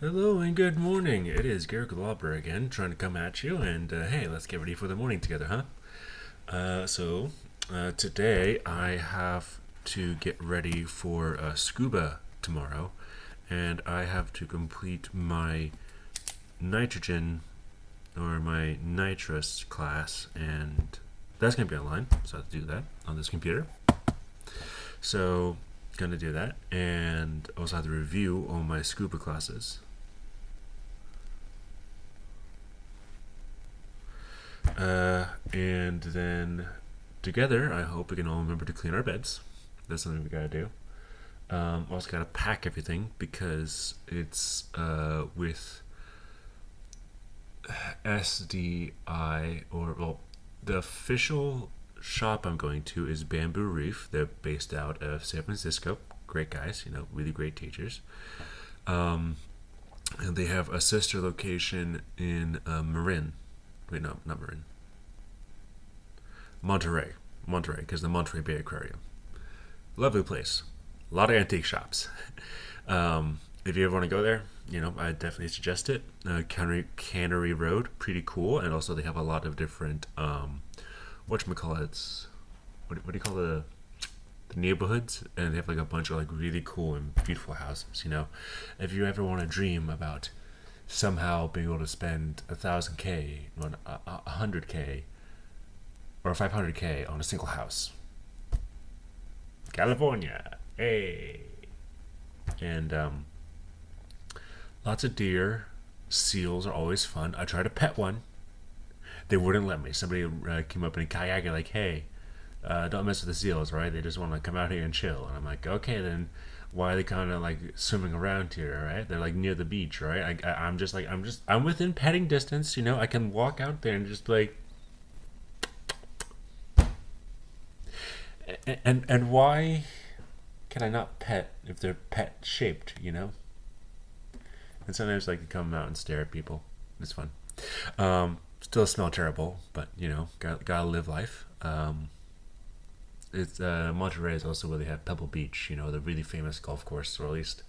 Hello and good morning. It is Garrick Lauber again, trying to come at you. And hey, let's get ready for the morning together, huh? Today I have to get ready for scuba tomorrow, and I have to complete my nitrogen or my nitrous class, and that's gonna be online. So I have to do that on this computer. So gonna do that, and also have to review all my scuba classes. And then together, I hope we can all remember to clean our beds. That's something we gotta do. Also gotta pack everything because it's with SDI, or well, the official shop I'm going to is Bamboo Reef. They're based out of San Francisco. Great guys, really great teachers. And they have a sister location in Marin. Wait, no, not Marin. Monterey, because the Monterey Bay Aquarium. Lovely place. A lot of antique shops. If you ever want to go there, I definitely suggest it. Cannery Road, pretty cool, and also they have a lot of different whatchamacallits. What do you call the neighborhoods? And they have like a bunch of like really cool and beautiful houses. If you ever want to dream about somehow being able to spend 1,000K, 100K, or 500K on a single house. California, hey! And lots of deer, seals are always fun. I tried to pet one. They wouldn't let me. Somebody came up in a kayak and like, hey, don't mess with the seals, right? They just want to come out here and chill. And I'm like, okay, then why are they kind of like swimming around here, right? They're like near the beach, right? I'm within petting distance, I can walk out there and just like, and why can I not pet if they're pet shaped, And sometimes like they come out and stare at people. It's fun. Still smell terrible, but gotta live life. It's Monterey is also where they have Pebble Beach, the really famous golf course, or at least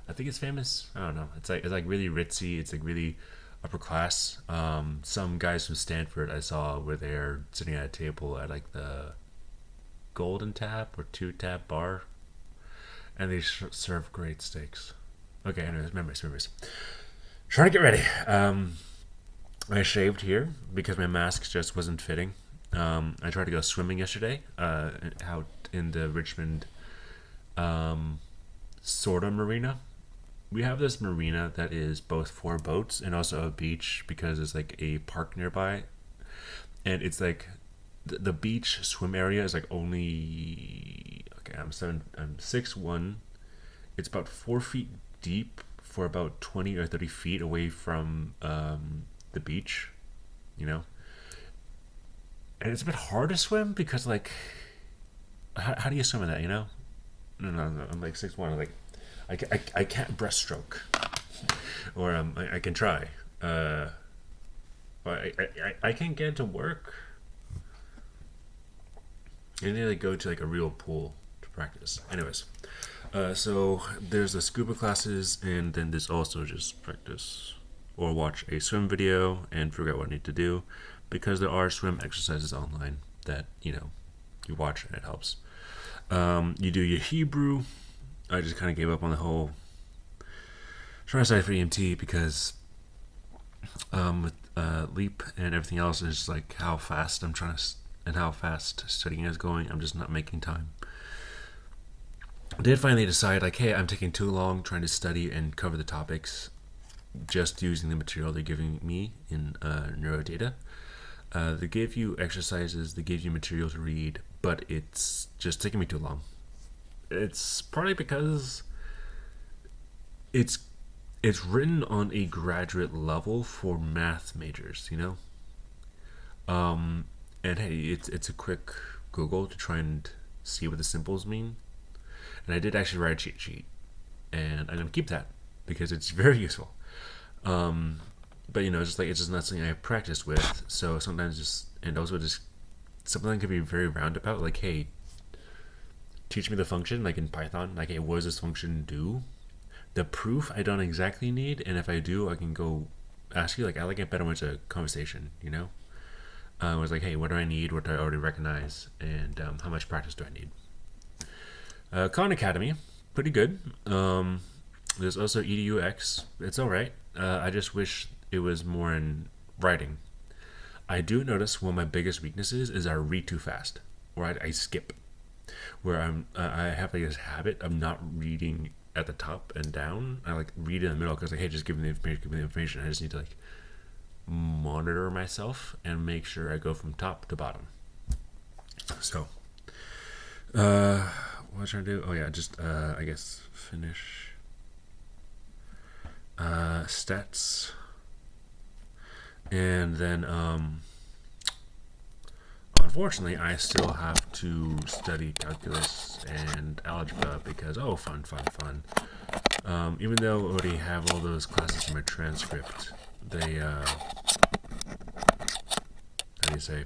I think it's famous. I don't know. It's like really ritzy. It's like really upper class. Some guys from Stanford I saw were there sitting at a table at like the Golden Tap or Two Tap bar, and they serve great steaks. Okay, anyways, memories. Trying to get ready. I shaved here because my mask just wasn't fitting. I tried to go swimming yesterday out in the Richmond Sorta Marina. We have this marina that is both for boats and also a beach because there's like a park nearby. And it's like the beach swim area is like only, okay, I'm 6'1". It's about 4 feet deep for about 20 or 30 feet away from the beach, and it's a bit hard to swim because like how do you swim in that, no, I'm like 6'1". I'm like I can't breaststroke, or I can try, but I can't get to work. I need to go to like a real pool to practice. Anyways, so there's the scuba classes, and then there's also just practice or watch a swim video and figure out what I need to do, because there are swim exercises online that you watch and it helps. You do your Hebrew. I just kind of gave up on the whole trying to study for EMT because with LEAP and everything else is like how fast I'm trying to and how fast studying is going. I'm just not making time. I did finally decide like, hey, I'm taking too long trying to study and cover the topics just using the material they're giving me in neurodata. They give you exercises, they give you material to read, but it's just taking me too long. It's partly because it's written on a graduate level for math majors, and hey, it's a quick Google to try and see what the symbols mean. And I did actually write a cheat sheet, and I'm gonna keep that because it's very useful. But it's just not something I practice with. So sometimes something can be very roundabout. Like, hey, teach me the function. Like in Python, like, hey, what does this function do? The proof I don't exactly need, and if I do, I can go ask you. Like I like it better when it's a conversation. It was like, hey, what do I need? What do I already recognize? And how much practice do I need? Khan Academy, pretty good. There's also EDUX. It's all right. I just wish it was more in writing. I do notice one of my biggest weaknesses is I read too fast, or I skip. Where I have like this habit of not reading at the top and down. I like read in the middle because like, hey, just give me the information. Give me the information. I just need to like monitor myself and make sure I go from top to bottom. So, what was I trying to do? Oh yeah, just I guess finish stats, and then unfortunately I still have to study calculus and algebra because fun. Even though I already have all those classes in my transcript, they how do you say?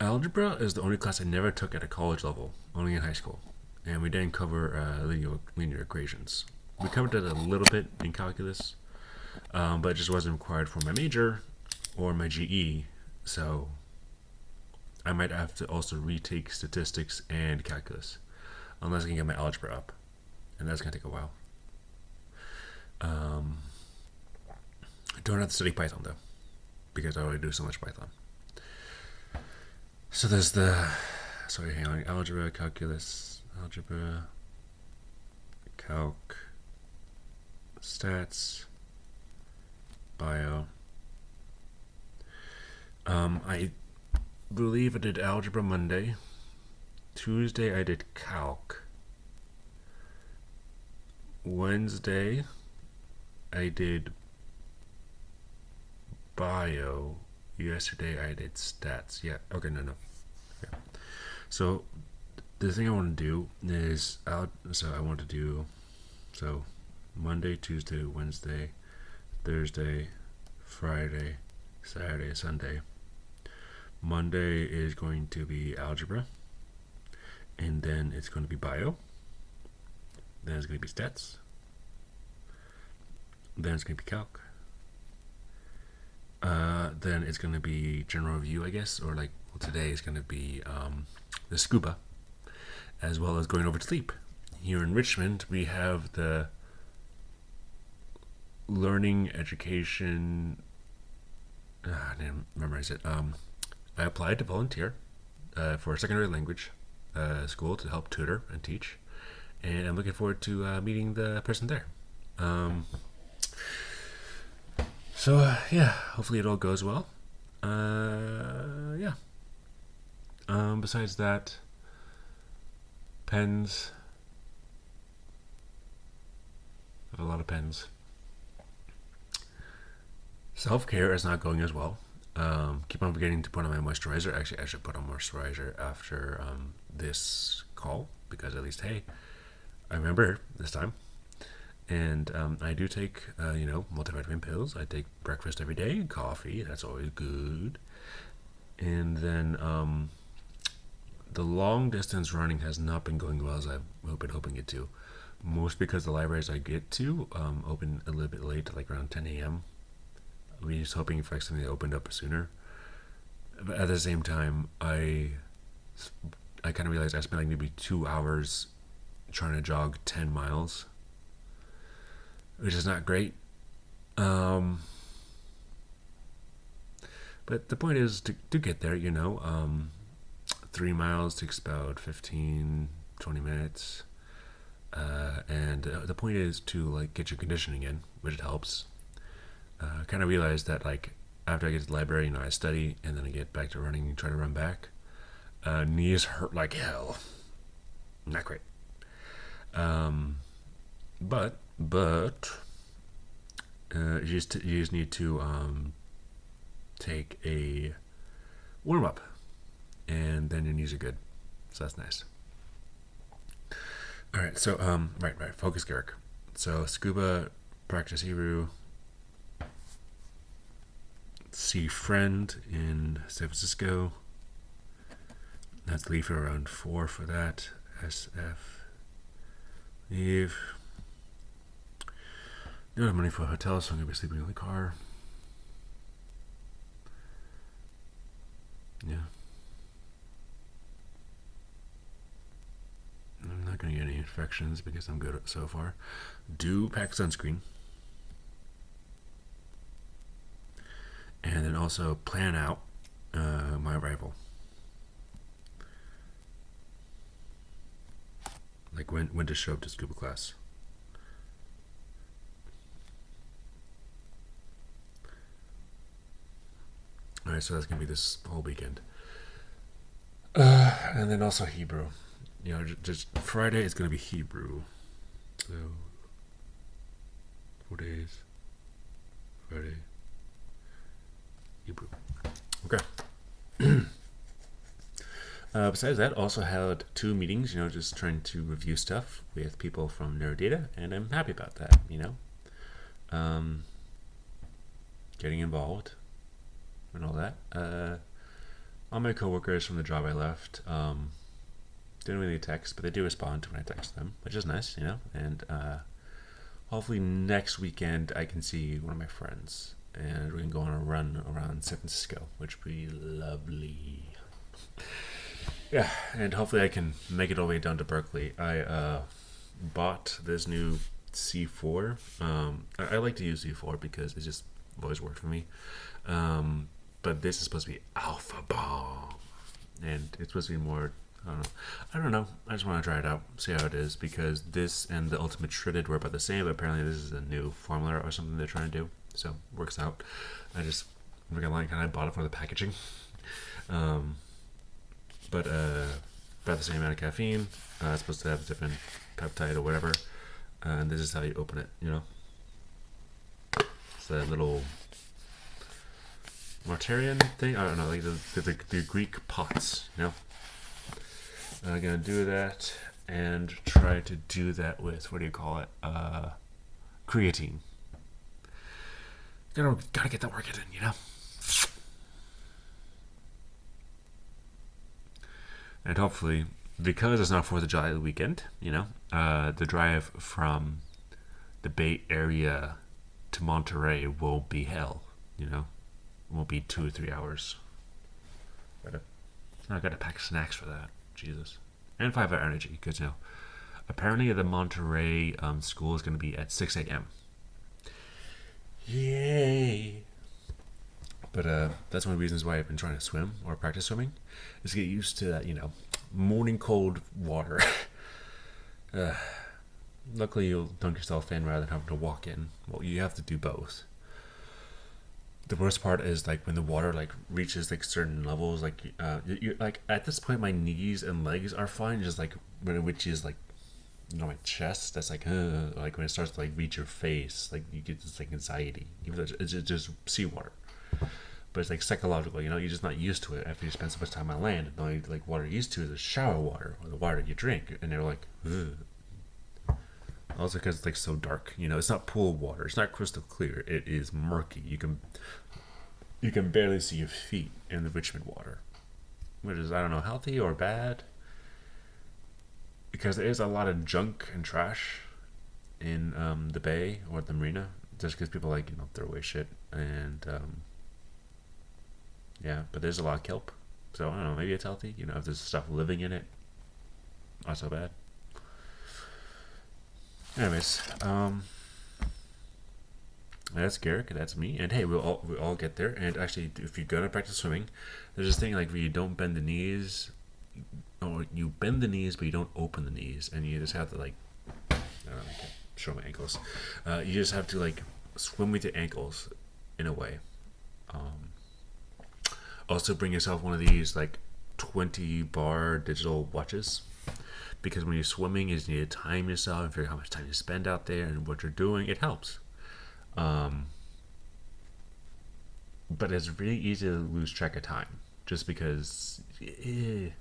Algebra is the only class I never took at a college level, only in high school. And we didn't cover linear equations. We covered it a little bit in calculus, but it just wasn't required for my major or my GE. So I might have to also retake statistics and calculus, unless I can get my algebra up. And that's going to take a while. I don't have to study Python, though, because I already do so much Python. So there's hang on, algebra, calculus, calc, stats, bio. I believe I did algebra Monday. Tuesday I did calc. Wednesday I did bio. Yesterday I did stats. Yeah. Okay. No. Yeah. So the thing I want to do is Monday, Tuesday, Wednesday, Thursday, Friday, Saturday, Sunday. Monday is going to be algebra, and then it's going to be bio. Then it's going to be stats. Then it's going to be calc. Then it's going to be general review, I guess, or today is going to be the scuba, as well as going over to sleep. Here in Richmond, we have the learning education. I didn't memorize it. I applied to volunteer for a secondary language school to help tutor and teach, and I'm looking forward to meeting the person there. So hopefully it all goes well. Besides that, pens. I have a lot of pens. Self-care is not going as well. Keep on forgetting to put on my moisturizer. Actually, I should put on moisturizer after this call because at least, hey, I remember this time. And I do take, multivitamin pills. I take breakfast every day, coffee. That's always good. And then the long distance running has not been going well as I've been hoping it to. Most because the libraries I get to open a little bit late, like around 10 a.m. We was hoping for something that opened up sooner. But at the same time, I kind of realized I spent maybe 2 hours trying to jog 10 miles. Which is not great. But the point is to get there, 3 miles takes about 15, 20 minutes. And the point is to get your conditioning in, which helps. Kind of realized that after I get to the library, I study and then I get back to running and try to run back. Knees hurt like hell. Not great. But you just need to take a warm up, and then your knees are good. So that's nice. All right. So right. Focus, Garrick. So scuba practice Hebrew. See friend in San Francisco. Have to leave for around 4 for that. SF. Eve. Don't have money for a hotel, so I'm gonna be sleeping in the car. Yeah. I'm not gonna get any infections because I'm good so far. Do pack sunscreen. And then also plan out my arrival. Like when to show up to scuba class. Alright, so that's gonna be this whole weekend. And then also Hebrew. You know, just Friday is gonna be Hebrew. So 4 days. Friday. Hebrew. Okay. Besides that, also held 2 meetings, you know, just trying to review stuff with people from Neurodata, and I'm happy about that, you know. Getting involved and all that. All my coworkers from the job I left didn't really text, but they do respond to when I text them, which is nice, you know. And hopefully next weekend I can see one of my friends, and we can go on a run around San Francisco, which would be lovely. Yeah, and hopefully I can make it all the way down to Berkeley. I bought this new C4. I like to use C4 because it just always worked for me. But this is supposed to be Alpha Bomb, and it's supposed to be more. I don't know. I just want to try it out, see how it is, because this and the Ultimate Shredded were about the same, but apparently this is a new formula or something they're trying to do. So works out. I just like I bought it for the packaging. But about the same amount of caffeine. It's supposed to have a different peptide or whatever. And this is how you open it, you know. It's that little Martarian thing. I don't know, like the Greek pots, you know. I'm gonna do that and try to do that with, what do you call it? Creatine. Gotta get that working in, you know. And hopefully, because it's not 4th of July weekend, you know, the drive from the Bay Area to Monterey won't be hell, you know. It won't be 2 or 3 hours. I gotta pack snacks for that. Jesus. And 5-hour energy, because, you know, apparently the Monterey school is going to be at 6 a.m. Yay! But that's one of the reasons why I've been trying to swim or practice swimming, is to get used to that, you know, morning cold water. Luckily, you'll dunk yourself in rather than having to walk in. Well, you have to do both. The worst part is like when the water like reaches like certain levels, like you like at this point my knees and legs are fine, just like when it reaches like, you know, my chest, that's like when it starts to like reach your face, like you get this like anxiety, even though it's just seawater. But it's like psychological, you know, you're just not used to it after you spend so much time on land. And the only like water you're used to is the shower water or the water you drink, and they're like, ugh. Also because it's like so dark, you know, it's not pool water, it's not crystal clear, it is murky. You can barely see your feet in the Richmond water, which is, I don't know, healthy or bad, because there is a lot of junk and trash in the bay or the marina, just because people like, you know, throw away shit. And yeah, but there's a lot of kelp, so I don't know, maybe it's healthy, you know, if there's stuff living in it, not so bad. Anyways, that's Garrick, that's me, and hey, we'll all get there. And actually, if you're gonna practice swimming, there's this thing like where you don't bend the knees, or you bend the knees but you don't open the knees, and you just have to like, I don't know, I can't show my ankles. You just have to like swim with your ankles in a way. Also, bring yourself one of these like 20-bar digital watches, because when you're swimming, you just need to time yourself and figure out how much time you spend out there and what you're doing. It helps. But it's really easy to lose track of time, just because you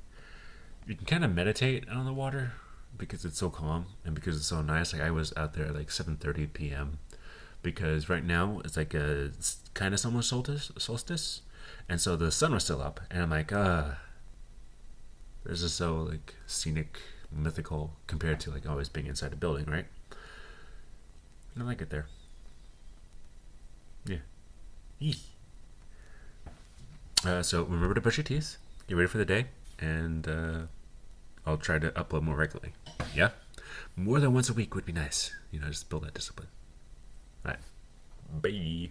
can kind of meditate on the water because it's so calm and because it's so nice. Like I was out there at like 7:30 p.m. because right now it's like a kind of summer solstice, and so the sun was still up, and I'm like, this is so like scenic, mythical compared to like always being inside a building, right? I like it there. Yeah. Yee. So remember to brush your teeth, get ready for the day, and I'll try to upload more regularly. Yeah? More than once a week would be nice. Just build that discipline. All right. Bye.